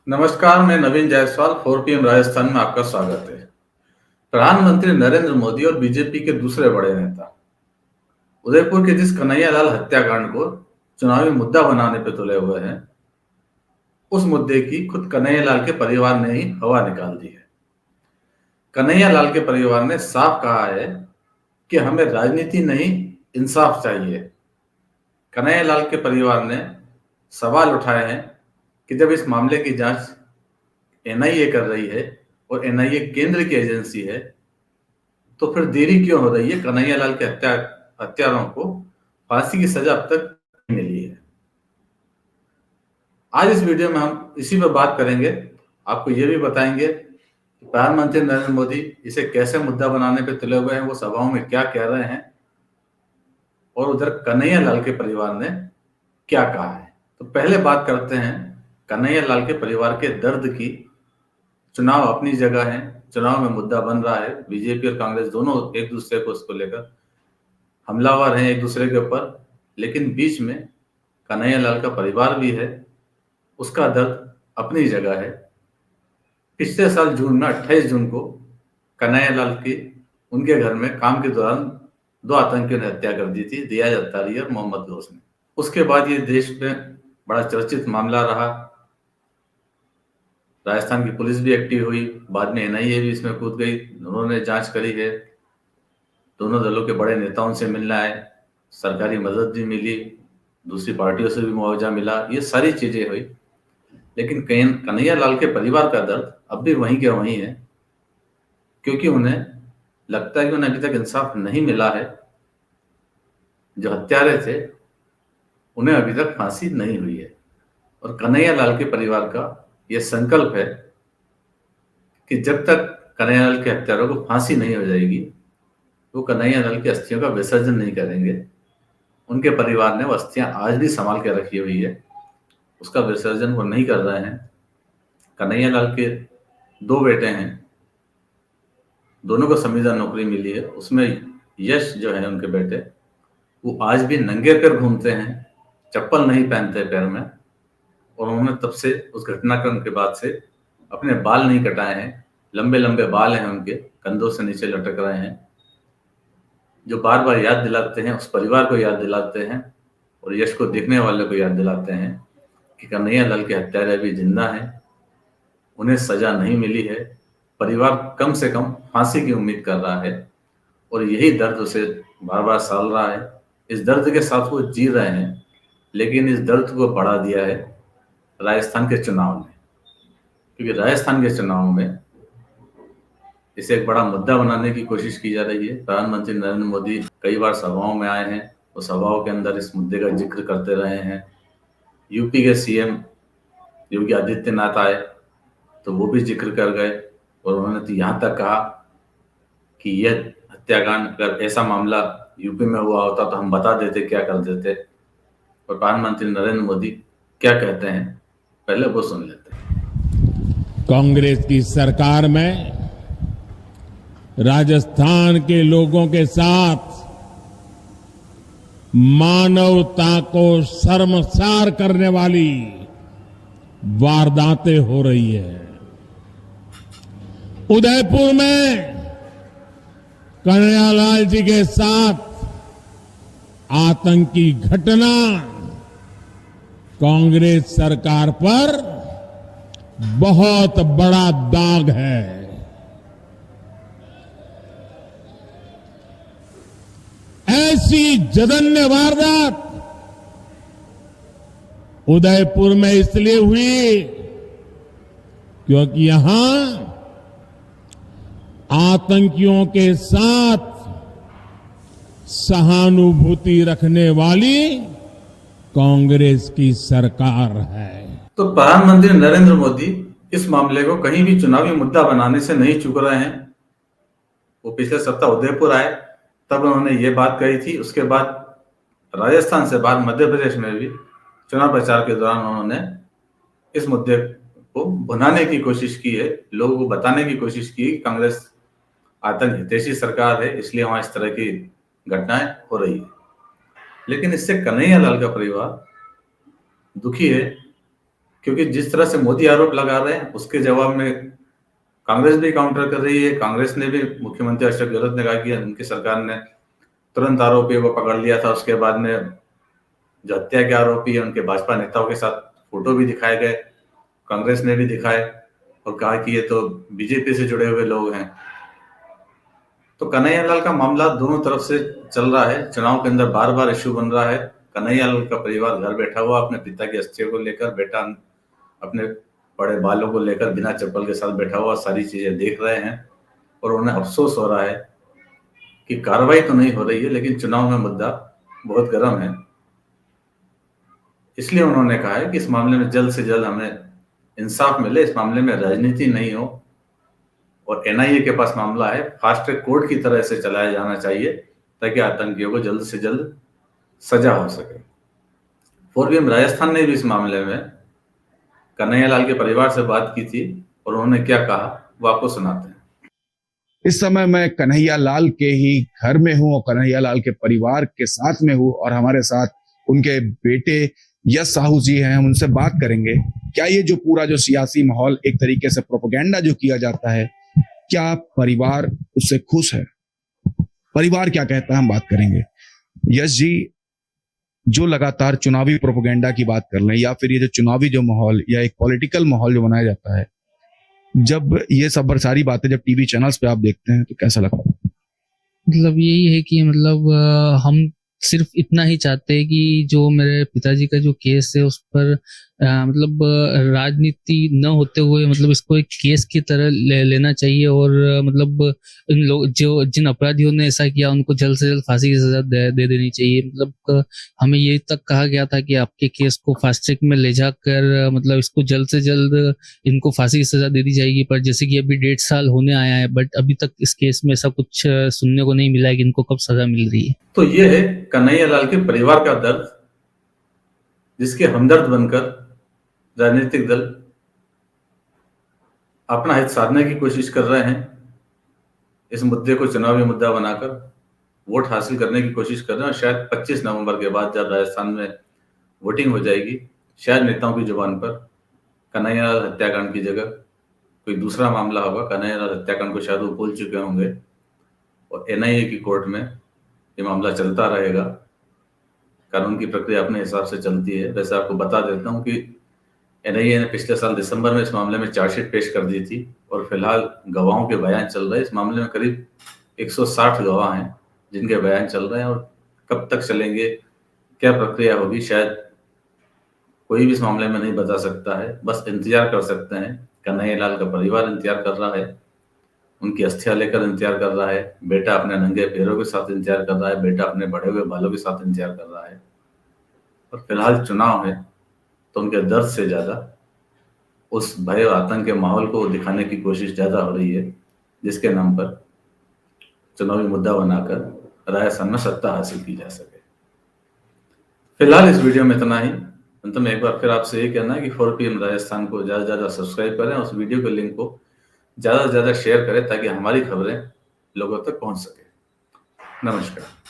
नमस्कार, मैं नवीन जायसवाल 4 PM राजस्थान में आपका स्वागत है। प्रधानमंत्री नरेंद्र मोदी और बीजेपी के दूसरे बड़े नेता उदयपुर के जिस कन्हैयालाल हत्याकांड को चुनावी मुद्दा बनाने पे तुले हुए हैं, उस मुद्दे की खुद कन्हैयालाल के परिवार ने ही हवा निकाल दी है। कन्हैयालाल के परिवार ने साफ कहा है कि हमें राजनीति नहीं, इंसाफ चाहिए। कन्हैयालाल के परिवार ने सवाल उठाए हैं कि जब इस मामले की जांच एनआईए कर रही है और एनआईए केंद्र की एजेंसी है, तो फिर देरी क्यों हो रही है? कन्हैयालाल के हत्यारों को फांसी की सजा अब तक नहीं मिली है। आज इस वीडियो में हम इसी पर बात करेंगे। आपको ये भी बताएंगे कि प्रधानमंत्री नरेंद्र मोदी इसे कैसे मुद्दा बनाने पे तुले हुए हैं, वो सभाओं में क्या कह रहे हैं और उधर कन्हैयालाल के परिवार ने क्या कहा है। तो पहले बात करते हैं कन्हैयालाल के परिवार के दर्द की। चुनाव अपनी जगह है, चुनाव में मुद्दा बन रहा है। बीजेपी और कांग्रेस दोनों एक दूसरे को उसको लेकर हमलावर हैं एक दूसरे के ऊपर, लेकिन बीच में कन्हैयालाल का परिवार भी है, उसका दर्द अपनी जगह है। पिछले साल जून में 28 जून को कन्हैयालाल की उनके घर में काम के दौरान 2 आतंकियों ने हत्या कर दी थी, दिया अत्तारी और मोहम्मद गौस ने। उसके बाद ये देश में बड़ा चर्चित मामला रहा। राजस्थान की पुलिस भी एक्टिव हुई, बाद में एनआईए भी इसमें कूद गई, उन्होंने जांच करी है। दोनों दलों के बड़े नेताओं से मिलना है, सरकारी मदद भी मिली, दूसरी पार्टियों से भी मुआवजा मिला, ये सारी चीजें हुई। लेकिन कन्हैयालाल के परिवार का दर्द अब भी वहीं के वहीं है, क्योंकि उन्हें लगता है कि उन्हें अभी तक इंसाफ नहीं मिला है। जो हत्यारे थे उन्हें अभी तक फांसी नहीं हुई है, और कन्हैयालाल के परिवार का यह संकल्प है कि जब तक कन्हैयालाल के हत्यारों को फांसी नहीं हो जाएगी, वो कन्हैयालाल की अस्थियों का विसर्जन नहीं करेंगे। उनके परिवार ने वो अस्थियां आज भी संभाल के रखी हुई है, उसका विसर्जन वो नहीं कर रहे हैं। कन्हैयालाल के 2 बेटे हैं, दोनों को संविदा नौकरी मिली है। उसमें यश जो है उनके बेटे, वो आज भी नंगे पैर घूमते हैं, चप्पल नहीं पहनते पैर में, और उन्होंने तब से उस घटनाक्रम के बाद से अपने बाल नहीं कटाए हैं। लंबे लंबे बाल हैं उनके, कंधों से नीचे लटक रहे हैं, जो बार बार याद दिलाते हैं, उस परिवार को याद दिलाते हैं और यश को देखने वाले को याद दिलाते हैं कि कन्हैयालाल के हत्यारे अभी जिंदा हैं, उन्हें सजा नहीं मिली है। परिवार कम से कम फांसी की उम्मीद कर रहा है, और यही दर्द उसे बार बार साल रहा है। इस दर्द के साथ वो जी रहे हैं, लेकिन इस दर्द को बढ़ा दिया है राजस्थान के चुनाव ने, क्योंकि राजस्थान के चुनाव में इसे एक बड़ा मुद्दा बनाने की कोशिश की जा रही है। प्रधानमंत्री नरेंद्र मोदी कई बार सभाओं में आए हैं, वो सभाओं के अंदर इस मुद्दे का जिक्र करते रहे हैं। यूपी के सीएम योगी आदित्यनाथ आए तो वो भी जिक्र कर गए, और उन्होंने तो यहाँ तक कहा कि यह हत्याकांड, अगर ऐसा मामला यूपी में हुआ होता तो हम बता देते, क्या कर देते। और प्रधानमंत्री नरेंद्र मोदी क्या कहते हैं, पहले वो सुन लेते हैं। कांग्रेस की सरकार में राजस्थान के लोगों के साथ मानवता को शर्मसार करने वाली वारदातें हो रही है। उदयपुर में कन्हैयालाल जी के साथ आतंकी घटना कांग्रेस सरकार पर बहुत बड़ा दाग है। ऐसी जघन्य वारदात उदयपुर में इसलिए हुई क्योंकि यहां आतंकियों के साथ सहानुभूति रखने वाली कांग्रेस की सरकार है। तो प्रधानमंत्री नरेंद्र मोदी इस मामले को कहीं भी चुनावी मुद्दा बनाने से नहीं चूक रहे हैं। वो पिछले सप्ताह उदयपुर आए, तब उन्होंने ये बात कही थी। उसके बाद राजस्थान से बाहर मध्य प्रदेश में भी चुनाव प्रचार के दौरान उन्होंने इस मुद्दे को भुनाने की कोशिश की है, लोगों को बताने की कोशिश की कि कांग्रेस आतंक हितैषी सरकार है, इसलिए वहां इस तरह की घटनाएं हो रही है। लेकिन इससे कन्हैयालाल का परिवार दुखी है, क्योंकि जिस तरह से मोदी आरोप लगा रहे हैं उसके जवाब में कांग्रेस भी काउंटर कर रही है। कांग्रेस ने भी, मुख्यमंत्री अशोक गहलोत ने कहा कि उनकी सरकार ने तुरंत आरोपियों को पकड़ लिया था। उसके बाद में जो हत्या के आरोपी है उनके भाजपा नेताओं के साथ फोटो भी दिखाए गए, कांग्रेस ने भी दिखाए और कहा कि ये तो बीजेपी से जुड़े हुए लोग हैं। तो कन्हैयालाल का मामला दोनों तरफ से चल रहा है। चुनाव के अंदर बार बार इश्यू बन रहा है। कन्हैयालाल का परिवार घर बैठा हुआ अपने पिता की अस्थियों को लेकर, बेटा अपने बड़े बालों को लेकर बिना चप्पल के साथ बैठा हुआ सारी चीजें देख रहे हैं और उन्हें अफसोस हो रहा है कि कार्रवाई तो नहीं हो रही है लेकिन चुनाव में मुद्दा बहुत गर्म है। इसलिए उन्होंने कहा है कि इस मामले में जल्द से जल्द हमें इंसाफ मिले, इस मामले में राजनीति नहीं हो और एनआईए के पास मामला है, फास्ट ट्रैक कोर्ट की तरह से चलाया जाना चाहिए ताकि आतंकियों को जल्द से जल्द सजा हो सके। 4PM राजस्थान ने भी इस मामले में कन्हैयालाल के परिवार से बात की थी और उन्होंने क्या कहा वो आपको सुनाते हैं। इस समय मैं कन्हैयालाल के ही घर में हूं और कन्हैयालाल के परिवार के साथ में हूं और हमारे साथ उनके बेटे यश साहू जी हैं। हम उनसे बात करेंगे क्या ये जो पूरा जो सियासी माहौल एक तरीके से प्रोपेगेंडा जो किया जाता है, क्या परिवार उससे खुश है, परिवार क्या कहता है, हम बात करेंगे। यश जी, जो लगातार चुनावी प्रोपेगेंडा की बात कर लें या फिर ये जो चुनावी जो माहौल या एक पॉलिटिकल माहौल जो बनाया जाता है, जब ये सब सारी बातें जब टीवी चैनल्स पे आप देखते हैं तो कैसा लगता है? मतलब यही है कि मतलब हम सिर्फ इतना ही चाहते हैं कि जो मेरे पिताजी का जो केस है उस पर मतलब राजनीति न होते हुए मतलब इसको एक केस की तरह लेना चाहिए और मतलब इन लोग जो जिन अपराधियों ने ऐसा किया उनको जल्द से जल्द फांसी की सजा दे देनी चाहिए। मतलब हमें ये तक कहा गया था कि आपके केस को फास्ट ट्रैक में ले जाकर मतलब इसको जल्द से जल्द इनको फांसी की सजा दे दी जाएगी, पर जैसे कि अभी 1.5 साल होने आया है बट अभी तक इस केस में ऐसा कुछ सुनने को नहीं मिला है कि इनको कब सजा मिल रही है। तो ये है कन्हैयालाल के परिवार का दर्द, जिसके हमदर्द बनकर राजनीतिक दल अपना हित साधने की कोशिश कर रहे हैं। इस मुद्दे को चुनावी मुद्दा बनाकर वोट हासिल करने की कोशिश कर रहे हैं और शायद 25 नवंबर के बाद जब राजस्थान में वोटिंग हो जाएगी, शायद नेताओं की जुबान पर कन्हैयालाल हत्याकांड की जगह कोई दूसरा मामला होगा। कन्हैयालाल हत्याकांड को शायद वो भूल चुके होंगे और एनआईए की कोर्ट में ये मामला चलता रहेगा। कानून की प्रक्रिया अपने हिसाब से चलती है। वैसे आपको बता देता हूँ कि एनआईए ने पिछले साल दिसंबर में इस मामले में चार्जशीट पेश कर दी थी और फिलहाल गवाहों के बयान चल रहे हैं। इस मामले में करीब 160 गवाह हैं जिनके बयान चल रहे हैं और कब तक चलेंगे, क्या प्रक्रिया होगी, शायद कोई भी इस मामले में नहीं बता सकता है। बस इंतजार कर सकते हैं। कन्हैयालाल का परिवार इंतजार कर रहा है, उनकी अस्थियां लेकर इंतजार कर रहा है, बेटा अपने नंगे पैरों के साथ इंतजार कर रहा है, बेटा अपने बढ़े हुए बालों के साथ इंतजार कर रहा है। और फिलहाल चुनाव है तो उनके दर्द से ज्यादा उस भय और आतंक के माहौल को दिखाने की कोशिश ज्यादा हो रही है, जिसके नाम पर चुनावी मुद्दा बनाकर राजस्थान में सत्ता हासिल की जा सके। फिलहाल इस वीडियो में इतना ही। अंत में एक बार फिर आपसे ये कहना है कि 4PM राजस्थान को ज्यादा से ज्यादा सब्सक्राइब करें, उस वीडियो के लिंक को ज्यादा से ज्यादा शेयर करें ताकि हमारी खबरें लोगों तक पहुंच सके। नमस्कार।